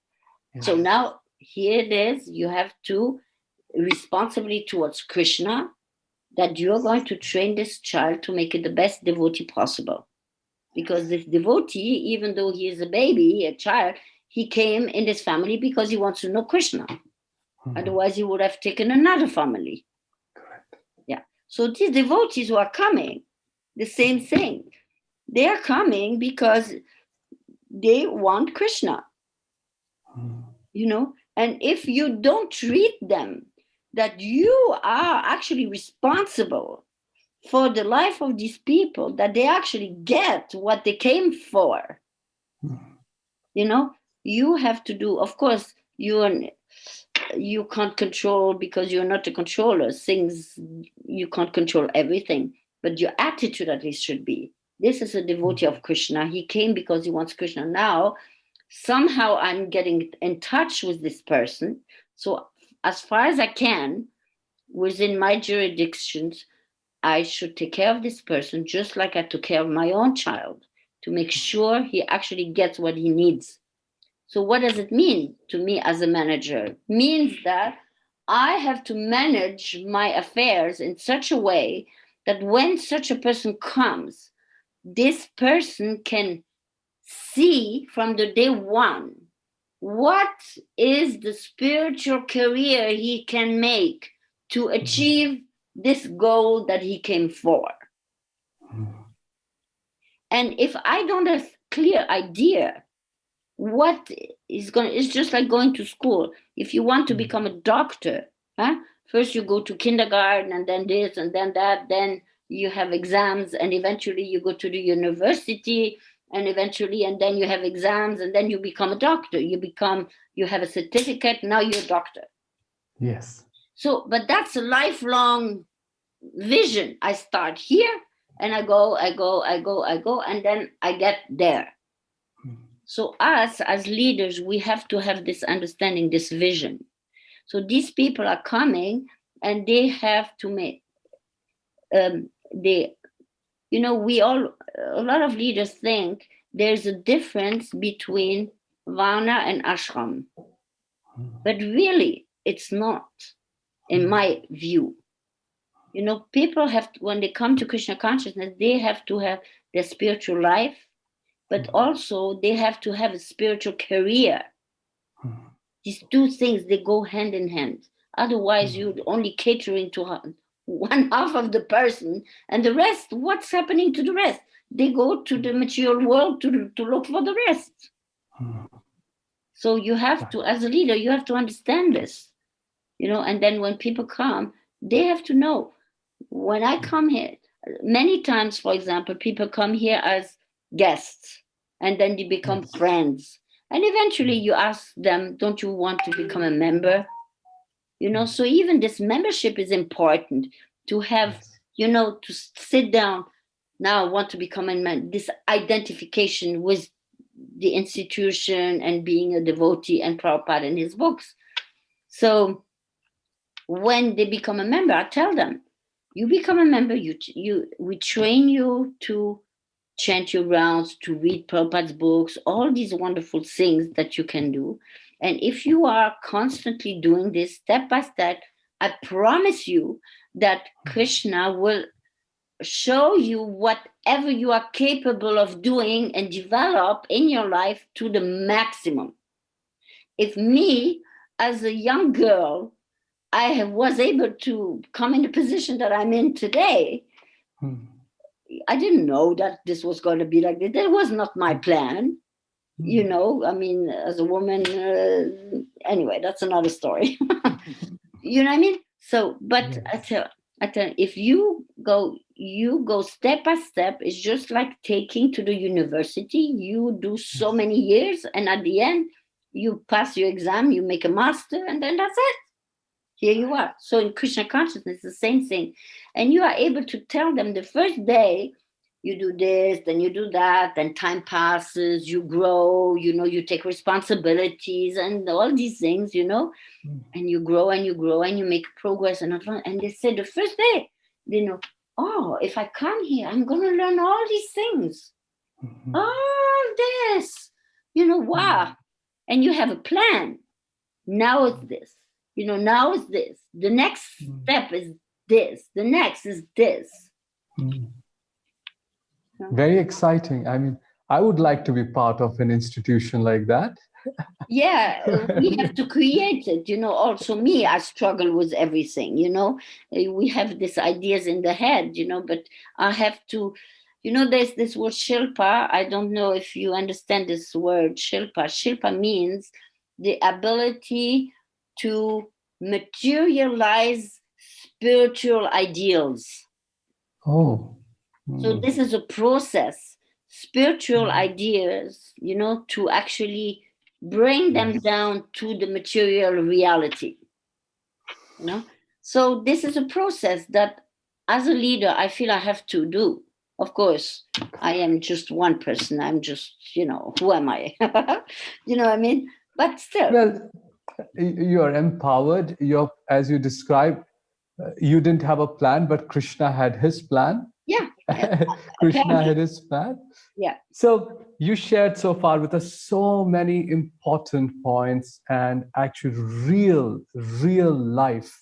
So now here it is. You have to responsibly towards Krishna, that you're going to train this child to make it the best devotee possible. Because this devotee, even though he is a baby, a child, he came in this family because he wants to know Krishna. Otherwise, he would have taken another family. Correct. Yeah. So these devotees who are coming, the same thing. They are coming because they want Krishna. And if you don't treat them, that you are actually responsible for the life of these people, that they actually get what they came for. You have to do, of course, you can't control, because you're not a controller, things, you can't control everything, but your attitude at least should be, this is a devotee of Krishna, he came because he wants Krishna. Now somehow I'm getting in touch with this person, so as far as I can within my jurisdictions, I should take care of this person just like I took care of my own child, to make sure he actually gets what he needs. So what does it mean to me as a manager? It means that I have to manage my affairs in such a way that when such a person comes, this person can see from the day one what is the spiritual career he can make to achieve this goal that he came for. And if I don't have clear idea what is going, it's just like going to school. If you want to become a doctor, first you go to kindergarten, and then this and then that, then you have exams, and eventually you go to the university, and eventually, and then you have exams, and then you become a doctor. You have a certificate, now you're a doctor. Yes. So, but that's a lifelong vision. I start here and I go, and then I get there. So us as leaders, we have to have this understanding, this vision. So these people are coming, and they have to make, we all, a lot of leaders think there's a difference between Varna and Ashram. But really, it's not, in my view. People have to, when they come to Krishna consciousness, they have to have their spiritual life, but also they have to have a spiritual career. These two things, they go hand in hand. Otherwise, you're only catering to one half of the person, and the rest, what's happening to the rest? They go to the material world to look for the rest. So you have to, as a leader, you have to understand this, and then when people come, they have to know. When I come here, many times, for example, people come here as guests, and then they become friends. And eventually you ask them, don't you want to become a member? So even this membership is important, to have, to sit down. Now I want to become a member. This identification with the institution and being a devotee and Prabhupada in his books. So when they become a member, I tell them, you become a member, we train you to chant your rounds, to read Prabhupada's books, all these wonderful things that you can do. And if you are constantly doing this step by step, I promise you that Krishna will show you whatever you are capable of doing and develop in your life to the maximum. If me, as a young girl, I was able to come in the position that I'm in today, I didn't know that this was going to be like this. That was not my plan. I mean, as a woman, anyway, that's another story. You know what I mean? So, but yes. I tell, if you go step by step. It's just like taking to the university. You do so many years, and at the end, you pass your exam, you make a master, and then that's it. Here you are. So in Krishna consciousness, the same thing. And you are able to tell them the first day, you do this, then you do that, then time passes, you grow, you take responsibilities and all these things, and you grow and you grow and you make progress and they say the first day, oh, if I come here, I'm going to learn all these things. All this, wow. And you have a plan. Now it's this. Now is this. The next step is this. The next is this. Very exciting. I mean, I would like to be part of an institution like that. Yeah, we have to create it. Also me, I struggle with everything, we have these ideas in the head, but I have to, there's this word Shilpa. I don't know if you understand this word Shilpa. Shilpa means the ability to materialize spiritual ideals. Oh. So this is a process, spiritual ideas, to actually bring them down to the material reality. So this is a process that as a leader I feel I have to do. Of course, I am just one person. I'm just, who am I? You know what I mean? But still. Well, you're empowered. As you described, you didn't have a plan, but Krishna had his plan. Yeah. Krishna had his plan. Yeah. So you shared so far with us so many important points and actually real life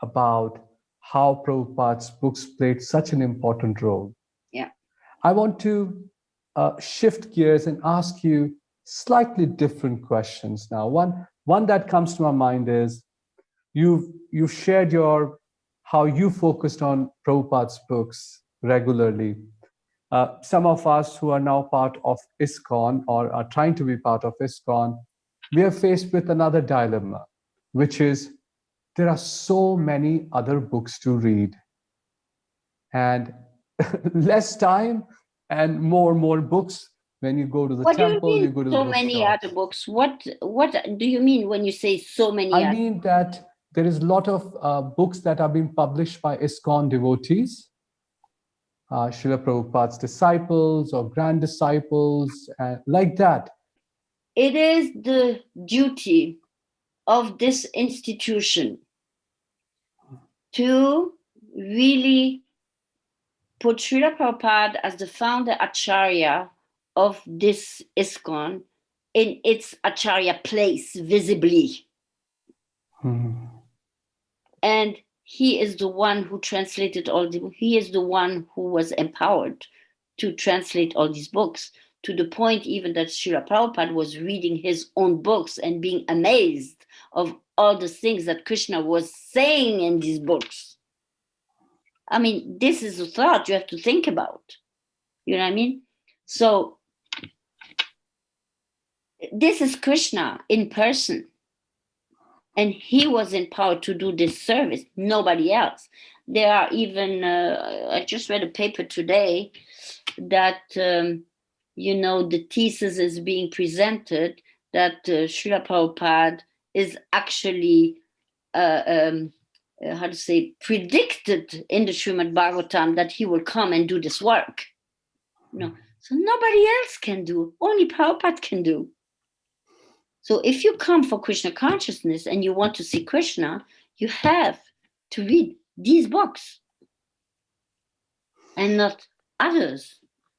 about how Prabhupada's books played such an important role. Yeah. I want to shift gears and ask you slightly different questions now. One that comes to my mind is you've shared how you focused on Prabhupada's books regularly. Some of us who are now part of ISKCON or are trying to be part of ISKCON, we are faced with another dilemma, which is there are so many other books to read and less time and more books. When you go to the What do you temple, mean you go to the so many bookshops. other books? What do you mean when you say so many I other? mean that there is a lot of books that are being published by ISKCON devotees, Srila Prabhupada's disciples or grand disciples, like that. It is the duty of this institution to really put Srila Prabhupada as the founder Acharya of this ISKCON in its Acharya place visibly. And he is the one who translated he is the one who was empowered to translate all these books, to the point even that Srila Prabhupada was reading his own books and being amazed of all the things that Krishna was saying in these books. I mean, this is a thought you have to think about. You know what I mean? So this is Krishna in person. And he was empowered to do this service, nobody else. There are even, I just read a paper today that, the thesis is being presented that Srila Prabhupada is actually, how to say, predicted in the Srimad Bhagavatam that he will come and do this work. So nobody else can do, only Prabhupada can do. So if you come for Krishna consciousness and you want to see Krishna, you have to read these books and not others.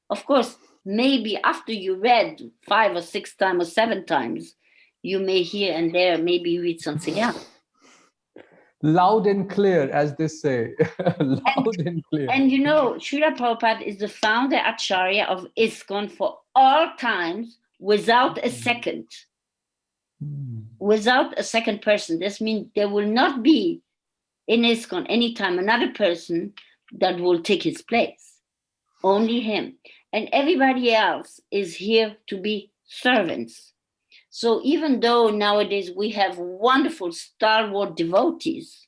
Of course, maybe after you read 5 or 6 times or 7 times, you may here and there maybe read something else. Loud and clear, as they say. Loud and clear. And Srila Prabhupada is the founder Acharya of ISKCON for all times without a second. Without a second person. This means there will not be in ISKCON anytime another person that will take his place. Only him. And everybody else is here to be servants. So even though nowadays we have wonderful stalwart devotees,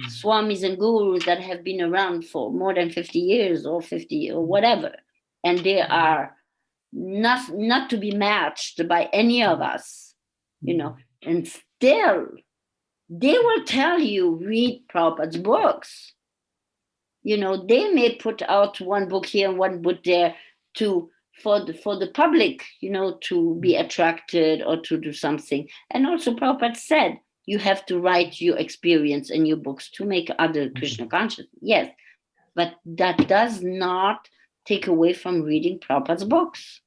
swamis and gurus that have been around for more than 50 years or 50 or whatever, and they are not to be matched by any of us, and still they will tell you read Prabhupada's books. They may put out one book here and one book there for the public, to be attracted or to do something. And also Prabhupada said you have to write your experience in your books to make other Krishna conscious. Yes, but that does not take away from reading Prabhupada's books.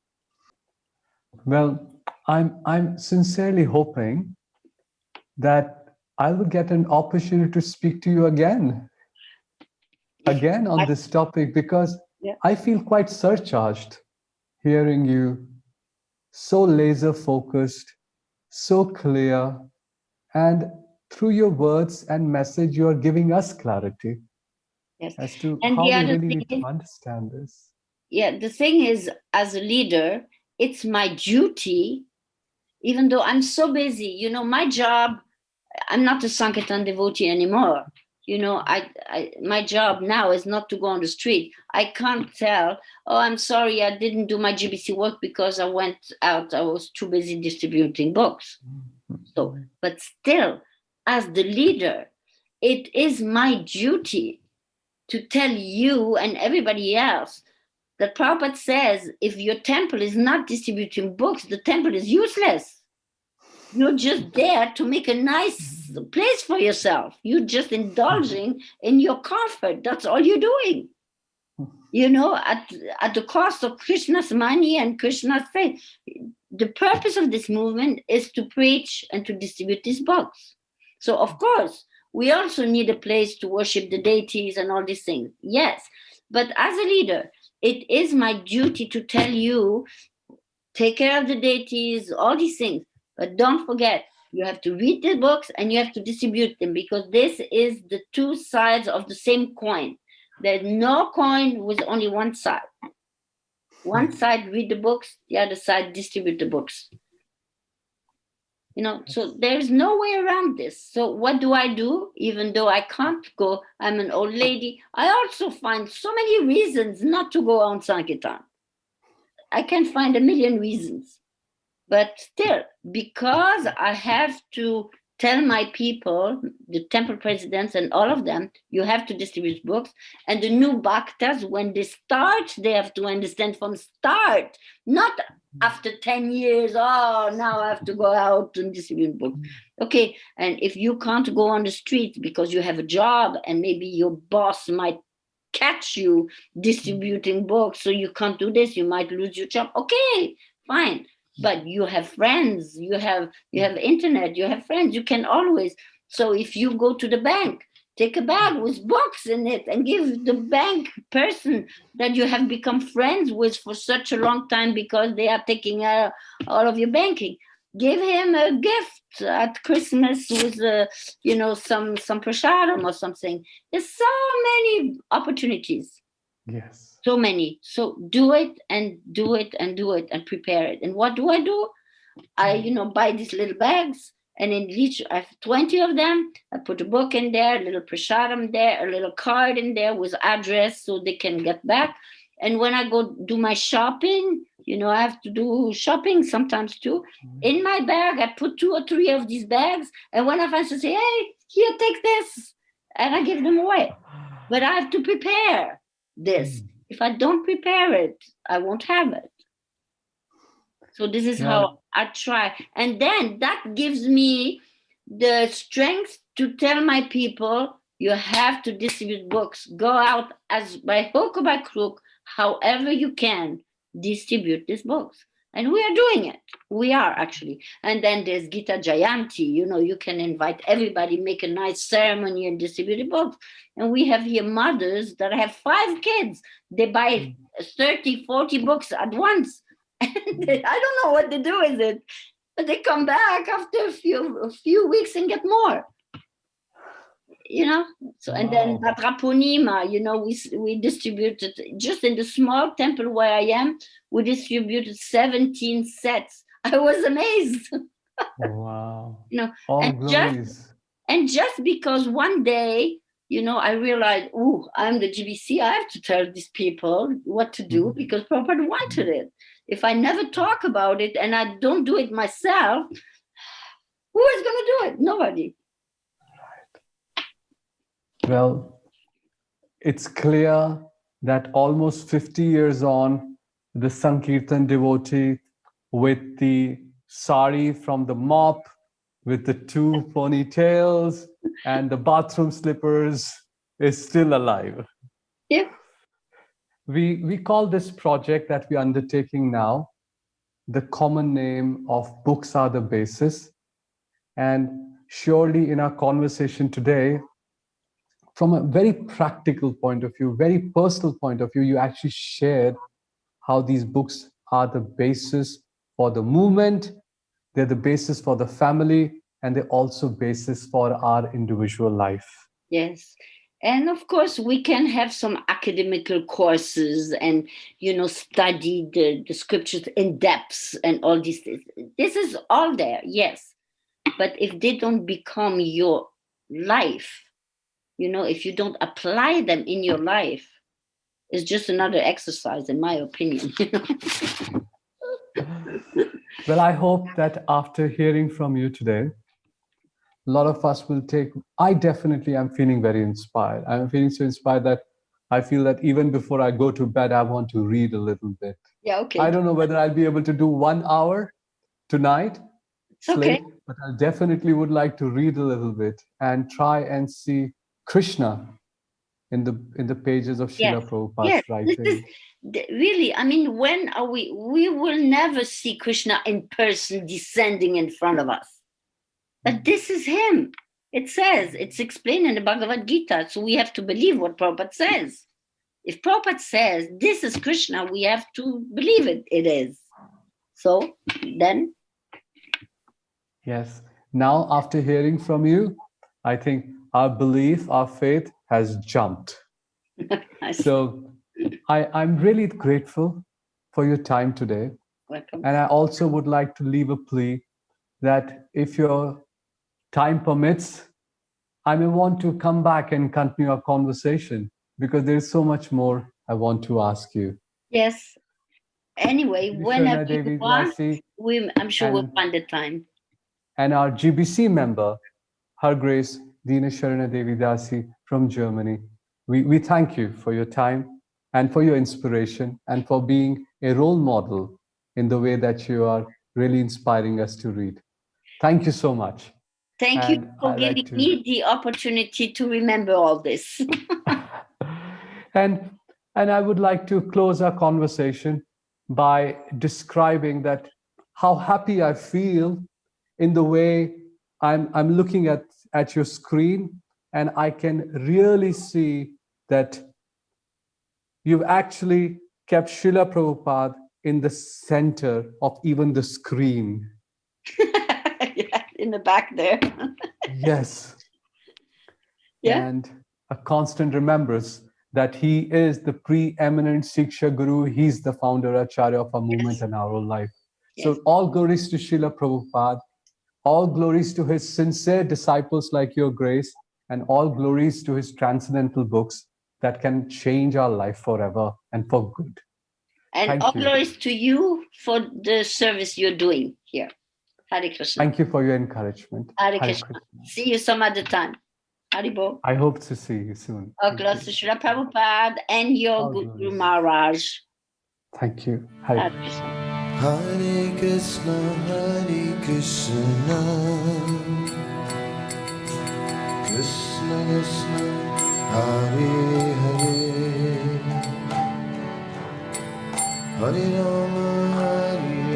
Well, I'm sincerely hoping that I will get an opportunity to speak to you again on this topic, because I feel quite surcharged hearing you so laser focused, so clear, and through your words and message, you are giving us clarity as to how we really need to understand this. Yeah, the thing is, as a leader, it's my duty even though I'm so busy. You know, my job, I'm not a Sankirtan devotee anymore. You know, my job now is not to go on the street. I can't tell, oh, I'm sorry, I didn't do my GBC work because I went out. I was too busy distributing books. So, but still, as the leader, it is my duty to tell you and everybody else that Prabhupada says if your temple is not distributing books, the temple is useless. You're just there to make a nice place for yourself. You're just indulging in your comfort. That's all you're doing. You know, at the cost of Krishna's money and Krishna's faith. The purpose of this movement is to preach and to distribute these books. So, of course, we also need a place to worship the deities and all these things. Yes. But as a leader, it is my duty to tell you, take care of the deities, all these things. But don't forget, you have to read the books and you have to distribute them, because this is the two sides of the same coin. There's no coin with only one side. One side read the books, the other side distribute the books. You know, so there's no way around this. So what do? Even though I can't go, I'm an old lady, I also find so many reasons not to go on Sankirtan. I can find a million reasons. But still, because I have to tell my people, the temple presidents and all of them, you have to distribute books. And the new bhaktas, when they start, they have to understand from start, not after 10 years, oh, now I have to go out and distribute books. Okay, and if you can't go on the street because you have a job and maybe your boss might catch you distributing books, so you can't do this, you might lose your job. Okay, fine. But you have friends, you have internet, you have friends, you can always. So if you go to the bank, take a bag with books in it and give the bank person that you have become friends with for such a long time because they are taking all of your banking. Give him a gift at Christmas with some prasadam or something. There's so many opportunities. Yes. So many. So do it and do it and do it and prepare it. And what do? I buy these little bags, and in each I have 20 of them. I put a book in there, a little prasadam there, a little card in there with address so they can get back. And when I go do my shopping, I have to do shopping sometimes too. In my bag, I put 2 or 3 of these bags. And when I find to say, hey, here, take this. And I give them away. But I have to prepare this. If I don't prepare it, I won't have it. So this is how I try. And then that gives me the strength to tell my people, you have to distribute books. Go out as by hook or by crook, however you can, distribute these books. And we are doing it. We are actually. And then there's Gita Jayanti. You can invite everybody, make a nice ceremony and distribute the books. And we have here mothers that have 5 kids. They buy 30, 40 books at once. And I don't know what they do with it. But they come back after a few weeks and get more. So and then Bhadra Purnima, we distributed just in the small temple where I am, we distributed 17 sets. I was amazed. Wow. All glories. Just because one day, I realized, I'm the GBC, I have to tell these people what to do because Prabhupada wanted it. If I never talk about it and I don't do it myself, who is going to do it? Nobody. Well, it's clear that almost 50 years on, the Sankirtan devotee with the sari from the mop, with the 2 ponytails and the bathroom slippers is still alive. Yeah. We call this project that we're undertaking now the common name of Books Are the Basis. And surely in our conversation today, from a very practical point of view, very personal point of view, you actually shared how these books are the basis for the movement, they're the basis for the family, and they're also basis for our individual life. Yes. And of course, we can have some academical courses and, study the scriptures in depth and all these things. This is all there, yes. But if they don't become your life, if you don't apply them in your life, it's just another exercise, in my opinion. Well, I hope that after hearing from you today, a lot of us will take. I definitely am feeling very inspired. I'm feeling so inspired that I feel that even before I go to bed, I want to read a little bit. Yeah, I okay. don't know whether I'll be able to do 1 hour tonight, It's okay. sleep, but I definitely would like to read a little bit and try and see Krishna in the pages of Yes. Srila Yes. Prabhupada's This is writing. really, I mean, when are we will never see Krishna in person descending in front of us. But this is him. It says, it's explained in the Bhagavad Gita. So we have to believe what Prabhupada says. If Prabhupada says this is Krishna, we have to believe it is. So then, Yes. Now, after hearing from you, I think our belief, our faith has jumped. So I'm really grateful for your time today. welcome. And I also would like to leave a plea that if your time permits, I may want to come back and continue our conversation because there's so much more I want to ask you. Yes. Anyway, whenever Sharana you Devi want, Dasi I'm sure we'll and, find the time. and our GBC member, Her Grace Dina Sharana Devi Dasi from Germany. We thank you for your time and for your inspiration and for being a role model in the way that you are really inspiring us to read. Thank you so much. Thank you And for I giving like to me the opportunity to remember all this. and and I would like to close our conversation by describing that how happy I feel in the way I'm looking at your screen, and I can really see that you've actually kept Srila Prabhupada in the center of even the screen. Yeah, in the back there. Yes. Yeah. And a constant remembrance that he is the preeminent Siksha Guru, he's the founder Acharya of our movement Yes. and our own life. Yes. So all glories to Srila Prabhupada, all glories to his sincere disciples like your grace, and all glories to his transcendental books that can change our life forever and for good. And all Thank you. glories to you for the service you're doing here. Hare Krishna. Thank you for your encouragement. Hare Hare Krishna. Krishna. See you some other time. Haribo. I hope to see you soon. All Thank glories you. to Srila Prabhupada and your All Guru glories. Maharaj. Thank you. Hare Hare Krishna. Krishna. Hare Krishna, Hare Krishna, Krishna Krishna, Hare Hare, Hare Rama, Hare